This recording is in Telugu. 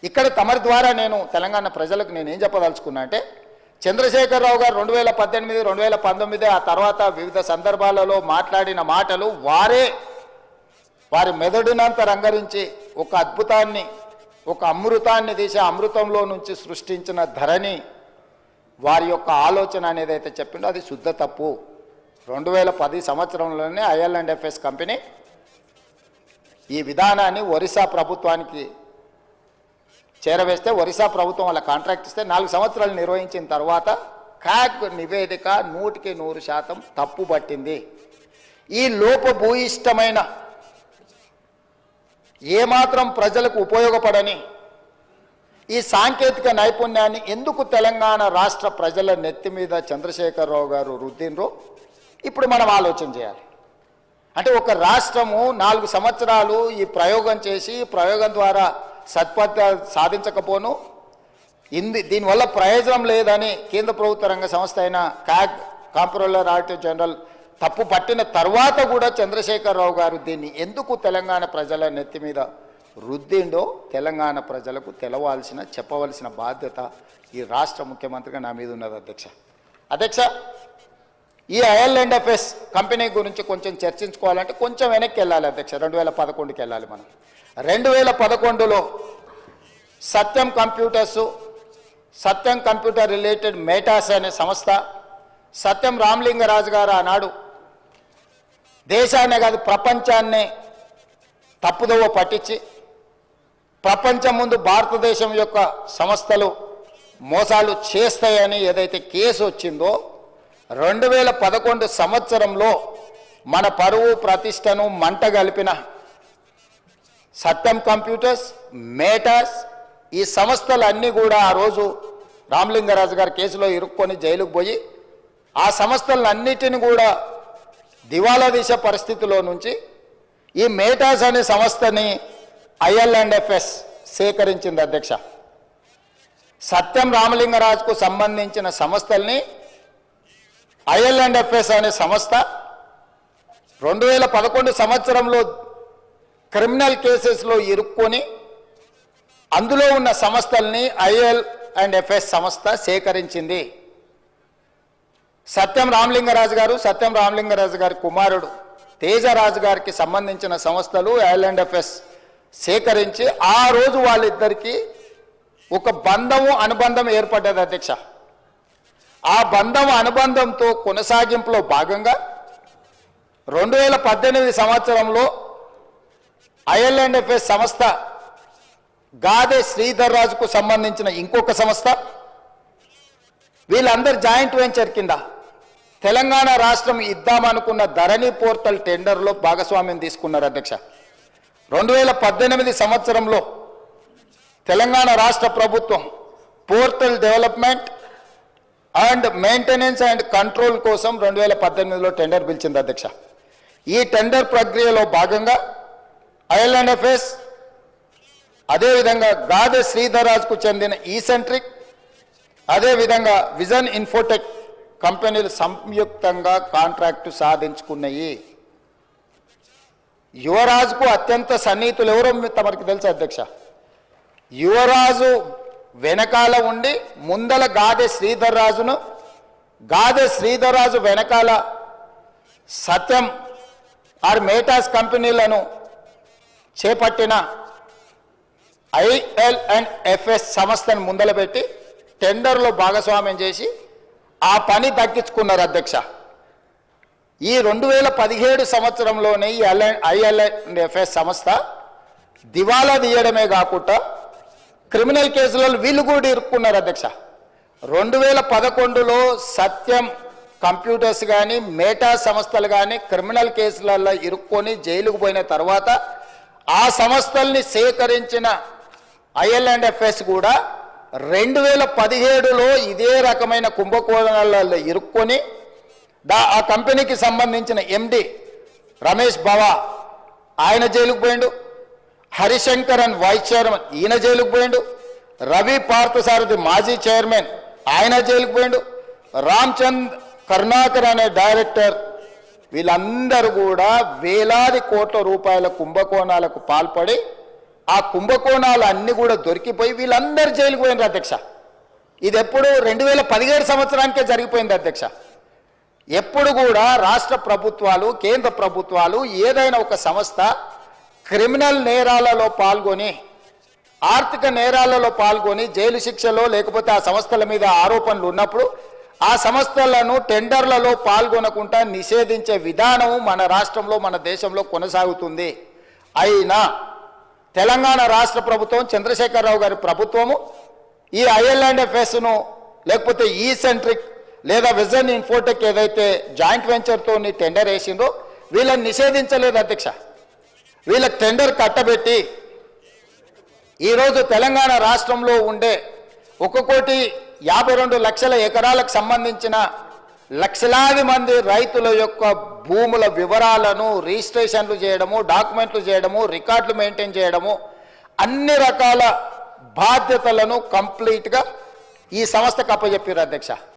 ఇక్కడ తమరి ద్వారా నేను తెలంగాణ ప్రజలకు నేనేం చెప్పదలుచుకున్నా అంటే చంద్రశేఖరరావు గారు 2018 2019 ఆ తర్వాత వివిధ సందర్భాలలో మాట్లాడిన మాటలు వారి మెదడునంత రంగరించి ఒక అద్భుతాన్ని ఒక అమృతాన్ని తీసి అమృతంలో నుంచి సృష్టించిన ధరని వారి యొక్క ఆలోచన అనేది అయితే చెప్పిండో అది శుద్ధ తప్పు. 2010 సంవత్సరంలోనే IL&FS కంపెనీ ఈ విధానాన్ని ఒరిస్సా ప్రభుత్వానికి చేరవేస్తే ఒరిస్సా ప్రభుత్వం వాళ్ళ కాంట్రాక్ట్ ఇస్తే 4 సంవత్సరాలు నిర్వహించిన తర్వాత క్యాగ్ నివేదిక 100% తప్పు పట్టింది. ఈ లోపభూయిష్టమైన ఏమాత్రం ప్రజలకు ఉపయోగపడని ఈ సాంకేతిక నైపుణ్యాన్ని ఎందుకు తెలంగాణ రాష్ట్ర ప్రజల నెత్తి మీద చంద్రశేఖరరావు గారు రుద్దినరో ఇప్పుడు మనం ఆలోచన చేయాలి. అంటే ఒక రాష్ట్రము 4 సంవత్సరాలు ఈ ప్రయోగం చేసి ప్రయోగం ద్వారా సత్ఫలితాలు సాధించకపోను దీనివల్ల ప్రయోజనం లేదని కేంద్ర ప్రభుత్వ రంగ సంస్థ అయిన క్యాగ్ కాంప్ట్రోలర్ ఆడిటర్ జనరల్ తప్పు పట్టిన తర్వాత కూడా చంద్రశేఖరరావు గారు దీన్ని ఎందుకు తెలంగాణ ప్రజల నెత్తి మీద రుద్దిండో తెలంగాణ ప్రజలకు చెప్పవలసిన బాధ్యత ఈ రాష్ట్ర ముఖ్యమంత్రిగా నా మీద ఉన్నది. అధ్యక్ష ఈ IL&FS కంపెనీ గురించి కొంచెం చర్చించుకోవాలంటే కొంచెం వెనక్కి వెళ్ళాలి అధ్యక్ష. 2011కి వెళ్ళాలి మనం. 2011లో సత్యం కంప్యూటర్ రిలేటెడ్ మేటాస్ అనే సంస్థ సత్యం రామలింగరాజు గారు ఆనాడు దేశాన్నే కాదు ప్రపంచాన్నే తప్పుదోవ పట్టించి ప్రపంచం ముందు భారతదేశం యొక్క సంస్థలు మోసాలు చేస్తాయని ఏదైతే కేసు వచ్చిందో 2011 సంవత్సరంలో మన పరువు ప్రతిష్టను మంటగలిపిన సత్యం కంప్యూటర్స్ మేటాస్ ఈ సంస్థలన్నీ కూడా ఆ రోజు రామలింగరాజు గారి కేసులో ఇరుక్కొని జైలుకు పోయి ఆ సంస్థలన్నిటిని కూడా దివాలా తీస పరిస్థితిలో నుంచి ఈ మేటాస్ అనే సంస్థని IL&FS సేకరించింది అధ్యక్ష. సత్యం రామలింగరాజుకు సంబంధించిన సంస్థల్ని IL&FS అనే సంస్థ 2011 సంవత్సరంలో క్రిమినల్ కేసెస్లో ఇరుక్కొని అందులో ఉన్న సంస్థల్ని IL&FS సంస్థ సేకరించింది. సత్యం రామలింగరాజు గారి కుమారుడు తేజరాజు గారికి సంబంధించిన సంస్థలు IL&FS సేకరించి ఆ రోజు వాళ్ళిద్దరికీ ఒక అనుబంధం ఏర్పడ్డది అధ్యక్ష. ఆ అనుబంధంతో కొనసాగింపులో భాగంగా 2018 సంవత్సరంలో IL&FS సంస్థ గాదే శ్రీధర్ రాజుకు సంబంధించిన ఇంకొక సంస్థ వీళ్ళందరూ జాయింట్ వెంచర్ కింద తెలంగాణ రాష్ట్రం ఇద్దామనుకున్న ధరణి పోర్టల్ టెండర్లో భాగస్వామ్యం తీసుకున్నారు అధ్యక్ష. 2018 సంవత్సరంలో తెలంగాణ రాష్ట్ర ప్రభుత్వం portal development and maintenance and control కోసం 2018లో టెండర్ పిలిచింది అధ్యక్ష. ఈ టెండర్ ప్రక్రియలో భాగంగా IL&FS అదేవిధంగా గాదే శ్రీధర్ రాజుకు చెందిన ఈసెంట్రిక్ అదేవిధంగా విజన్ ఇన్ఫోటెక్ కంపెనీలు సంయుక్తంగా కాంట్రాక్టు సాధించుకున్నాయి. యువరాజుకు అత్యంత సన్నిహితులు ఎవరో తమరికి తెలుసు అధ్యక్ష. యువరాజు వెనకాల ఉండి ముందల గాదే శ్రీధర్ రాజు వెనకాల సత్యం మేటాస్ కంపెనీలను చేపట్టిన IL&FS సంస్థను ముందలబెట్టి టెండర్లో భాగస్వామ్యం చేసి ఆ పని దక్కించుకున్నారు అధ్యక్ష. ఈ 2017 సంవత్సరంలోనే ఈ IL&FS సంస్థ దివాలా తీయడమే కాకుండా క్రిమినల్ కేసులలో వీళ్ళు కూడా ఇరుక్కున్నారు అధ్యక్ష. 2011లో సత్యం కంప్యూటర్స్ కానీ మేటా సంస్థలు కానీ క్రిమినల్ కేసులలో ఇరుక్కొని జైలుకు పోయిన తర్వాత ఆ సంస్థల్ని సేకరించిన IL&FS కూడా 2017లో ఇదే రకమైన కుంభకోణాలలో ఇరుక్కొని ఆ కంపెనీకి సంబంధించిన MD రమేష్ బావా ఆయన జైలుకు పోయిండు, హరిశంకరన్ వైస్ చైర్మన్ ఈయన జైలుకు పోయిండు, రవి పార్థసారథి మాజీ చైర్మన్ ఆయన జైలుకు పోయిండు, రామ్చంద్ కరుణాకర్ అనే డైరెక్టర్ వీళ్ళందరూ కూడా వేలాది కోట్ల రూపాయల కుంభకోణాలకు పాల్పడి ఆ కుంభకోణాలు అన్నీ కూడా దొరికిపోయి వీళ్ళందరూ జైలుకు పోయినారు అధ్యక్ష. ఇది ఎప్పుడు 2017 సంవత్సరానికే జరిగిపోయింది అధ్యక్ష. ఎప్పుడు కూడా రాష్ట్ర ప్రభుత్వాలు, కేంద్ర ప్రభుత్వాలు ఏదైనా ఒక సంస్థ క్రిమినల్ నేరాలలో పాల్గొని, ఆర్థిక నేరాలలో పాల్గొని జైలు శిక్షలో లేకపోతే ఆ సంస్థల మీద ఆరోపణలు ఉన్నప్పుడు ఆ సంస్థలను టెండర్లలో పాల్గొనకుండా నిషేధించే విధానం మన రాష్ట్రంలో, మన దేశంలో కొనసాగుతుంది. అయినా తెలంగాణ రాష్ట్ర ప్రభుత్వం, చంద్రశేఖరరావు గారి ప్రభుత్వము ఈ IL&FSను లేకపోతే ఈ సెంట్రిక్ లేదా విజన్ ఇన్ఫోటెక్ ఏదైతే జాయింట్ వెంచర్తో టెండర్ వేసిందో వీళ్ళని నిషేధించలేదు అధ్యక్ష. వీళ్ళకి టెండర్ కట్టబెట్టి ఈరోజు తెలంగాణ రాష్ట్రంలో ఉండే 1,52,00,000 ఎకరాలకు సంబంధించిన లక్షలాది మంది రైతుల యొక్క భూముల వివరాలను రిజిస్ట్రేషన్లు చేయడము, డాక్యుమెంట్లు చేయడము, రికార్డులు మెయింటైన్ చేయడము, అన్ని రకాల బాధ్యతలను కంప్లీట్గా ఈ సంస్థకు అప్పచెప్పారు అధ్యక్ష.